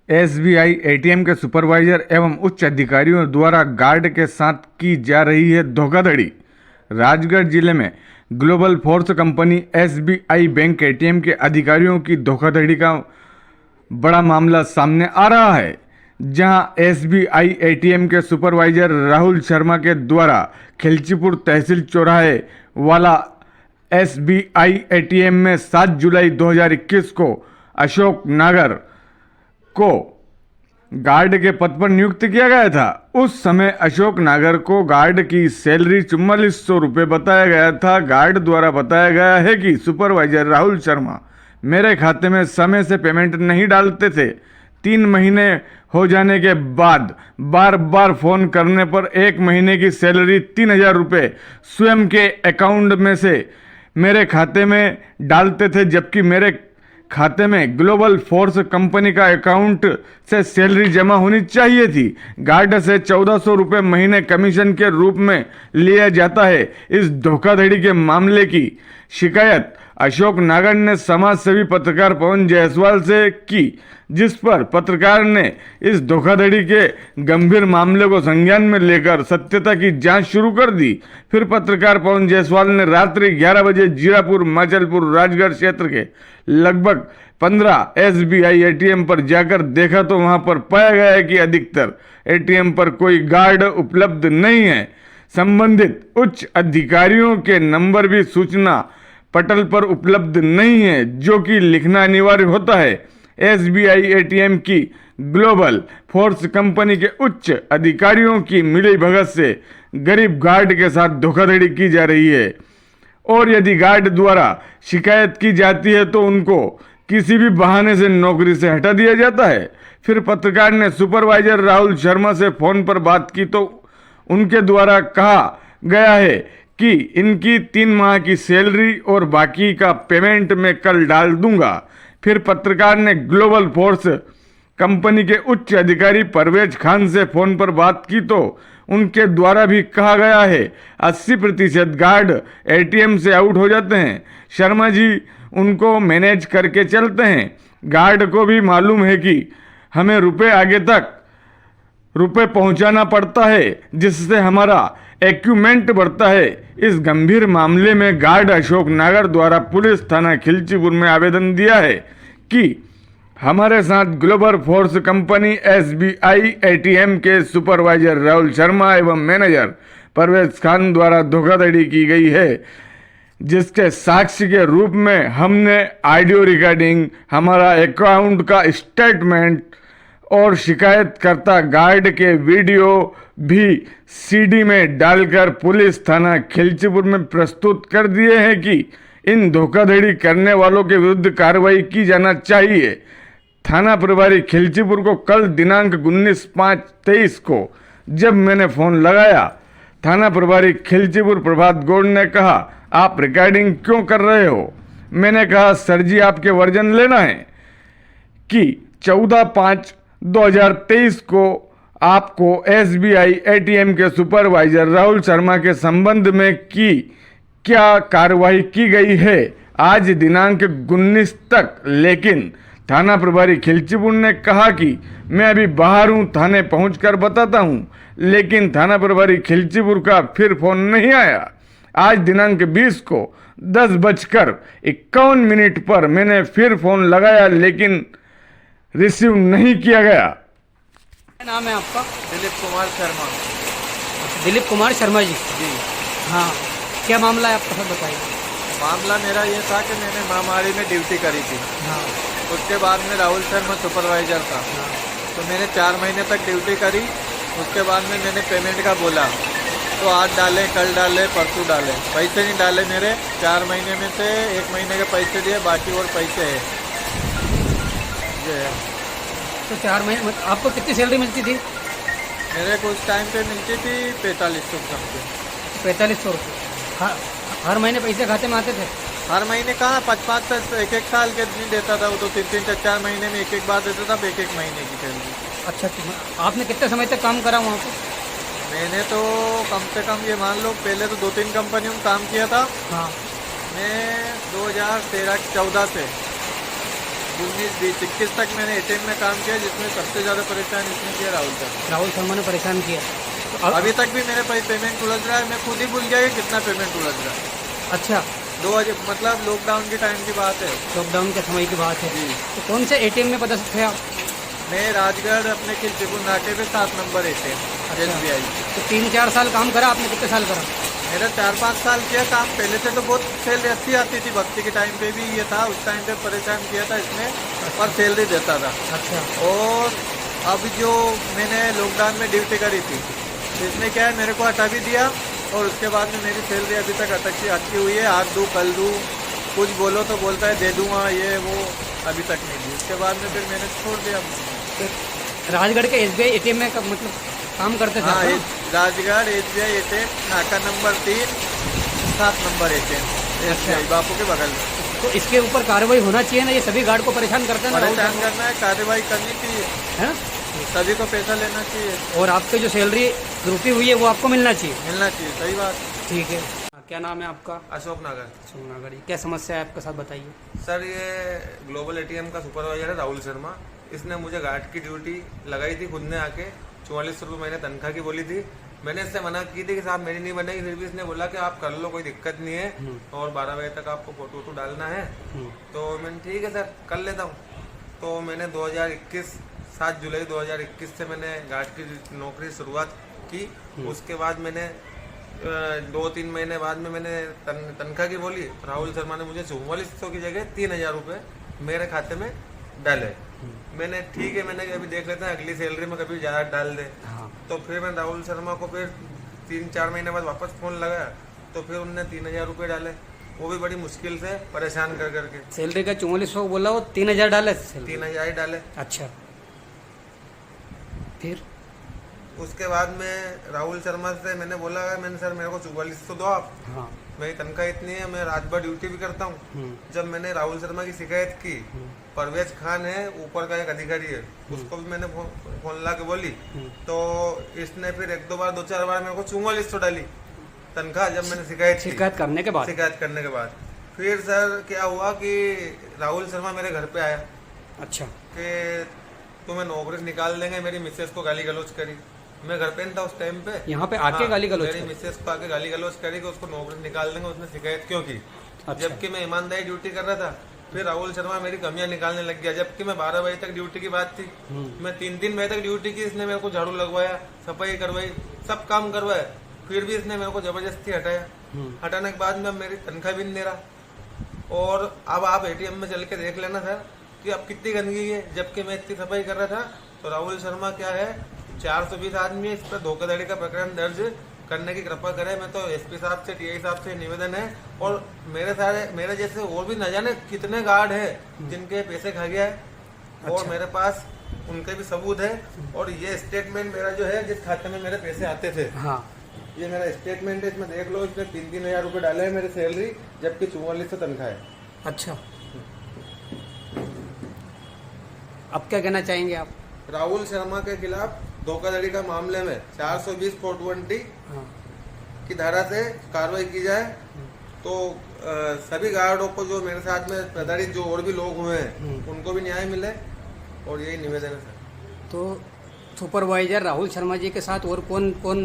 SBI ATM के supervisor एवं उच्च अधिकारियों द्वारा गार्ड के साथ की जा रही है धोखाधड़ी। राजगढ़ जिले में global force company SBI bank ATM के अधिकारियों की धोखाधड़ी का बड़ा मामला सामने आ रहा है, जहां एसबीआई एटीएम के सुपरवाइजर राहुल शर्मा के द्वारा खिलचीपुर तहसील चौराहे वाला एसबीआई एटीएम में 7 जुलाई 2021 को अशोक नागर को गार्ड के पद पर नियुक्त किया गया था। उस समय अशोक नागर को गार्ड की सैलरी 4400 रुपये बताया गया था। गार्ड द्वारा बताया गया है कि सुपरवाइजर राहुल शर्मा मेरे खाते में समय से पेमेंट नहीं डालते थे। 3 महीने हो जाने के बाद बार बार फोन करने पर 1 महीने की सैलरी 3000 रुपये स्वयं के अकाउंट में से मेरे खाते में डालते थे, जबकि मेरे खाते में ग्लोबल फोर्स कंपनी का अकाउंट से सैलरी जमा होनी चाहिए थी। गार्ड से 1400 रुपये महीने कमीशन के रूप में लिया जाता है। इस धोखाधड़ी के मामले की शिकायत अशोक नागर ने समाज सेवी पत्रकार पवन जायसवाल से की, जिस पर पत्रकार ने इस धोखाधड़ी के गंभीर मामले को संज्ञान में लेकर सत्यता की जांच शुरू कर दी। फिर पत्रकार पवन जायसवाल ने रात्रि 11 बजे जीरापुर, माचलपुर, राजगढ़ क्षेत्र के लगभग 15 एसबीआई एटीएम पर जाकर देखा तो वहां पर पाया गया है कि अधिकतर एटीएम पर कोई गार्ड उपलब्ध नहीं है। संबंधित उच्च अधिकारियों के नंबर भी सूचना पटल पर उपलब्ध नहीं है, जो कि लिखना अनिवार्य होता है। एसबीआई एटीएम की ग्लोबल फोर्स कंपनी के उच्च अधिकारियों की मिलीभगत से गरीब गार्ड के साथ धोखाधड़ी की जा रही है, और यदि गार्ड द्वारा शिकायत की जाती है तो उनको किसी भी बहाने से नौकरी से हटा दिया जाता है। फिर पत्रकार ने सुपरवाइजर राहुल शर्मा से फोन पर बात की तो उनके द्वारा कहा गया है कि इनकी 3 माह की सैलरी और बाकी का पेमेंट मैं कल डाल दूंगा। फिर पत्रकार ने ग्लोबल फोर्स कंपनी के उच्च अधिकारी परवेज खान से फोन पर बात की तो उनके द्वारा भी कहा गया है 80% गार्ड एटीएम से आउट हो जाते हैं। शर्मा जी उनको मैनेज करके चलते हैं। गार्ड को भी मालूम है कि हमें आगे तक रुपए पहुंचाना पड़ता है, जिससे हमारा इक्विपमेंट बढ़ता है। इस गंभीर मामले में गार्ड अशोक नागर द्वारा पुलिस थाना खिलचीपुर में आवेदन दिया है कि हमारे साथ global force company SBI ATM के सुपरवाइजर राहुल शर्मा एवं मैनेजर परवेज खान द्वारा धोखाधड़ी की गई है, जिसके साक्ष्य के रूप में हमने ऑडियो रिकॉर्डिंग, हमारा अकाउंट का स्टेटमेंट और शिकायतकर्ता गार्ड के वीडियो भी सीडी में डालकर पुलिस थाना खिलचीपुर में प्रस्तुत कर दिए हैं कि इन धोखाधड़ी करने वालों के विरुद्ध कार्रवाई की जाना चाहिए। थाना प्रभारी खिलचीपुर को कल दिनांक 19/5/23 को जब मैंने फोन लगाया, थाना प्रभारी खिलचीपुर प्रभात गौड़ ने कहा, आप रिकॉर्डिंग क्यों कर रहे हो? मैंने कहा, सर जी आपके वर्जन लेना है कि 14/5/2023 को आपको एसबीआई एटीएम के सुपरवाइजर राहुल शर्मा के संबंध में क्या कार्रवाई की गई है आज दिनांक 19 तक। लेकिन थाना प्रभारी खिलचीपुर ने कहा कि मैं अभी बाहर हूं, थाने पहुंचकर बताता हूं। लेकिन थाना प्रभारी खिलचीपुर का फिर फोन नहीं आया। आज दिनांक 20 को 10:51 पर मैंने फिर फोन लगाया, लेकिन रिसीव नहीं किया गया। क्या नाम है आपका? दिलीप कुमार शर्मा। दिलीप कुमार शर्मा जी। जी हाँ, क्या मामला है आपका, सब बताइए। मामला मेरा ये था कि मैंने महामारी में ड्यूटी करी थी। हाँ उसके बाद में राहुल शर्मा सुपरवाइजर था। हाँ तो मैंने 4 महीने तक ड्यूटी करी। उसके बाद में मैंने पेमेंट का बोला तो आज डाले, कल डाले, परसों डाले, पैसे नहीं डाले मेरे। 4 महीने में से 1 महीने के पैसे दिए, बाकी और पैसे है। ये है। तो 4 महीने आपको कितनी सैलरी मिलती थी? मेरे को उस टाइम पे मिलती थी 4500 समथिंग। 4500 रुपये हर महीने पैसे खाते में आते थे? हर महीने कहाँ 5-5 एक साल के नहीं देता था वो, तो 3-4 महीने में एक बार देता था, 1 महीने की सैलरी। अच्छा, आपने कितने समय तक काम करा वहाँ पर? मैंने तो कम से कम ये मान लो पहले तो 2-3 कंपनियों में काम किया था। हाँ, मैं 2013-14 से 19-20-21 तक मैंने एटीएम में काम किया, जिसमें सबसे ज़्यादा परेशान इसने किया राहुल सर। राहुल शर्मा ने परेशान किया। तो अभी तक भी मेरे पास पेमेंट उलझ रहा है, मैं खुद ही भूल गया कि कितना पेमेंट उलझ रहा है। अच्छा, 2000 मतलब लॉकडाउन के टाइम की बात है। लॉकडाउन के समय की बात है। जी। तो कौन से एटीएम में पदस्थ थे आप? मैं राजगढ़ अपने खिलचीपुर नाके पे 7 नंबर एटीएम SBI। तो 3-4 साल काम करा आपने? कितने साल करा? मेरा 4-5 साल किया काम। पहले से तो बहुत सैलरी अच्छी आती थी, भक्ति के टाइम पे भी ये था, उस टाइम पे परेशान किया था इसने, और सैलरी देता था। अच्छा। और अब जो मैंने लॉकडाउन में ड्यूटी करी थी, इसने क्या है मेरे को हटा भी दिया, और उसके बाद में मेरी सैलरी अभी तक अटकी हुई है। आज दूँ कल दूँ, कुछ बोलो तो बोलता है दे दूँगा, ये वो, अभी तक नहीं दी। उसके बाद में फिर मैंने छोड़ दिया। राजगढ़ के SBI एटीएम में मतलब काम करते थे? हाँ, आप? राजगढ़ SBI एटीएम नाका नंबर 3 7 नंबर एटीएम SBI बापू के बगल में। तो इसके ऊपर कार्रवाई होना चाहिए ना? ये सभी गार्ड को परेशान करते हैं ना? परेशान करना है, कार्रवाई करनी चाहिए, है? सभी को पैसा लेना चाहिए, और आपकी जो सैलरी रुकी हुई है वो आपको मिलना चाहिए। मिलना चाहिए। सही बात। ठीक है। क्या नाम है आपका? अशोक नगर। सोनागढ़। क्या समस्या है आपके साथ, बताइए। सर, ये ग्लोबल एटीएम का सुपरवाइजर है राहुल शर्मा। इसने मुझे गार्ड की ड्यूटी लगाई थी, खुद ने आके 4400 रुपये मैंने तनख्वाह की बोली थी। मैंने इससे मना की थी कि साहब मेरी नहीं बनेगी, फिर भी इसने बोला कि आप कर लो, कोई दिक्कत नहीं है, और 12 बजे तक आपको फोटो वोटो डालना है। तो मैंने ठीक है सर, कर लेता हूँ। तो मैंने 7 जुलाई 2021 से मैंने गार्ड की नौकरी शुरुआत की। उसके बाद मैंने 2-3 महीने बाद में मैंने तनख्वाह की बोली। राहुल शर्मा ने मुझे 4400 की जगह 3000 रुपये मेरे खाते में डाले। मैंने ठीक है, मैंने अभी देख लेते हैं अगली सैलरी में कभी ज़्यादा डाल दे। हाँ। तो फिर मैं राहुल शर्मा को फिर 3-4 महीने बाद वापस फ़ोन लगाया, तो फिर उनने 3000 रुपये डाले, वो भी बड़ी मुश्किल से परेशान कर करके। सैलरी का 4400 बोला, वो 3000 डाले? 3000 ही डाले। अच्छा, फिर उसके बाद में राहुल शर्मा से मैंने बोला, मैंने सर मेरे को 4400 दो आप, हाँ। मेरी तनख्वाह इतनी है, मैं रात भर ड्यूटी भी करता हूँ। जब मैंने राहुल शर्मा की शिकायत की, परवेज खान है ऊपर का एक अधिकारी है, उसको भी मैंने फोन ला के बोली, तो इसने फिर 2-4 बार मेरे को 4400 डाली तनख्वाह। जब मैंने शिकायत करने के बाद फिर सर क्या हुआ कि राहुल शर्मा मेरे घर पे आया। अच्छा। कि तुम्हें नौकरी से निकाल देंगे। मेरी मिसेस को गाली गलौज करी, मैं घर पे था उस टाइम पे। यहाँ पे आके गाली गलौज मेरी मिसेस को आके गाली गलौज करी कि उसको नौकरी से निकाल देंगे। उसने शिकायत क्यों की? अच्छा। जबकि मैं ईमानदारी ड्यूटी कर रहा था। फिर राहुल शर्मा मेरी कमियां निकालने लग गया, जबकि मैं 12 बजे तक ड्यूटी की बात थी। मैं 3 बजे तक ड्यूटी की। इसने मेरे को झाड़ू लगवाया, सफाई करवाई, सब काम करवाया, फिर भी इसने मेरे को जबरदस्ती हटाया। हटाने के बाद में मेरी तनख्वाह भी नहीं दे रहा। और अब आप एटीएम में चल के देख लेना सर कि अब कितनी गंदगी है, जबकि मैं इतनी सफाई कर रहा था। तो राहुल शर्मा क्या है, 420 आदमी इस पर धोखाधड़ी का प्रकरण दर्ज करने की कृपा करे। मैं तो SP साहब से, TI साहब से निवेदन है, और मेरे जैसे और भी न जाने कितने गार्ड है जिनके पैसे खा गया है। और अच्छा। मेरे पास उनके भी सबूत है। और ये स्टेटमेंट मेरा जो है, जिस खाते में मेरे पैसे आते थे, हाँ, ये मेरा स्टेटमेंट है, इसमें देख लो। इसने 3-3 हजार रुपये डाले हैं मेरी सैलरी, जबकि 4400 तनख्वाह है। अच्छा। अब क्या कहना चाहेंगे आप? राहुल शर्मा के खिलाफ धोखाधड़ी का मामले में 420-420 हाँ। की धारा से कार्रवाई की जाए। तो सभी गार्डों को जो मेरे साथ में प्रताड़ित जो और भी लोग हुए हैं, उनको भी न्याय मिले, और यही निवेदन है सर। तो सुपरवाइजर राहुल शर्मा जी के साथ और कौन कौन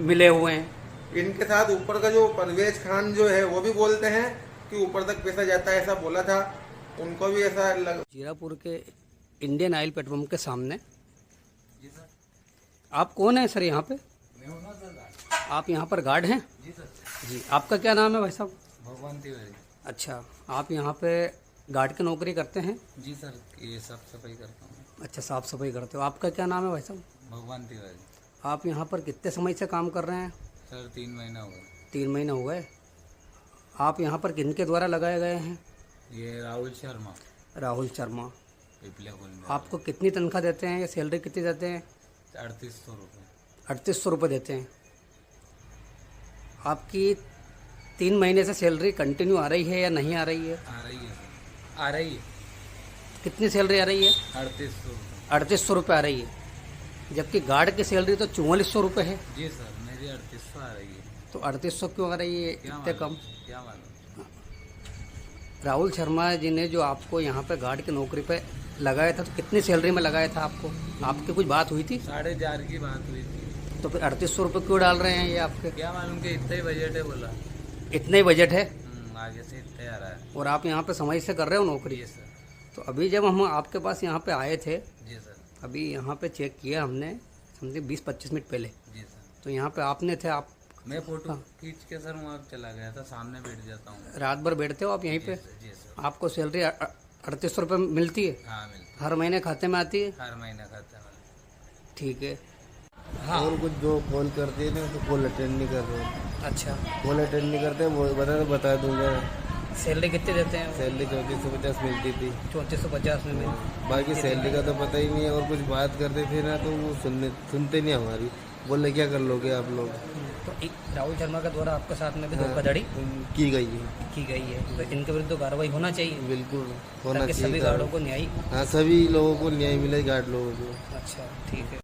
मिले हुए हैं? इनके साथ ऊपर का जो परवेज खान जो है, वो भी बोलते हैं कि ऊपर तक पैसा जाता है, ऐसा बोला था। उनको भी ऐसा जीरापुर के इंडियन ऑयल पेट्रोल के सामने। जी सर। आप कौन है सर यहाँ पे? आप यहाँ पर गार्ड हैं? जी सर। जी, आपका क्या नाम है भाई साहब? भगवान तिवारी। अच्छा, आप यहाँ पे गार्ड की नौकरी करते हैं? जी सर, ये साफ सफाई करता हूँ। अच्छा, साफ़ सफाई करते हो। आपका क्या नाम है भाई साहब? भगवान तिवारी। आप यहाँ पर कितने समय से काम कर रहे हैं? सर 3 महीना हो गया। 3 महीने हो गए। आप यहाँ पर किनके द्वारा लगाए गए हैं? ये राहुल शर्मा। राहुल शर्मा। पिपलिया कॉलोनी। आपको कितनी तनख्वाह देते हैं या सैलरी कितनी देते हैं? 3800 रुपये। 3800 रुपये देते हैं। आपकी 3 महीने से सैलरी कंटिन्यू आ रही है या नहीं आ रही है? आ रही है सर, आ रही है। कितनी सैलरी आ रही है? 3800 रुपये। 3800 रुपये आ रही है, जबकि गार्ड की सैलरी तो 4400 रुपये है। जी सर, मेरी 3800 आ रही है। तो 3800 क्यों आ रही है, इतने कम? क्या मालूम। राहुल शर्मा जी ने जो आपको यहाँ पे गार्ड की नौकरी पे लगाया था, तो कितनी सैलरी में लगाया था आपको? आपकी कुछ बात हुई थी? 4.5 की बात हुई थी। तो फिर 3800 रुपये क्यों डाल रहे हैं ये आपके? क्या मालूम कि इतना ही बजट है बोला। इतना ही बजट है आगे से इतना आ रहा है। और आप यहाँ पे समय से कर रहे हो नौकरी? जी सर। तो अभी जब हम आपके पास यहाँ पे आए थे, जी सर। अभी यहाँ पे चेक किया हमने, समझे 20-25 मिनट पहले, जी सर। तो यहाँ पे आपने थे, आप मैं फोटो खींच के सर वहाँ चला गया था, सामने बैठ जाता हूँ। रात भर बैठते हो आप यहीं पे? जी सर। आपको सैलरी 3800 रुपये मिलती है? हाँ मिलती हर महीने खाते में आती है? है। हर महीने खाता है। ठीक है। और कुछ जो कॉल करते हैं ना तो कॉल अटेंड नहीं कर रहे, अच्छा, कॉल अटेंड नहीं करते, वो बता दूंगा। सैलरी कितनी देते हैं? सैलरी 3450 मिलती थी, 3450 में बाकी सैलरी का तो पता ही नहीं है। और कुछ बात करते थे ना तो वो सुनते नहीं हमारी, बोले क्या कर लोगे आप लोग। तो राहुल शर्मा के द्वारा आपके साथ में भी धोखाधड़ी की गई है, की गई है, तो इनके विरुद्ध तो कार्रवाई होना चाहिए, बिल्कुल होना ताकि सभी चाहिए। गार्डों को न्याय। हाँ, सभी लोगों को न्याय मिले, गार्ड लोगों को। अच्छा, ठीक है।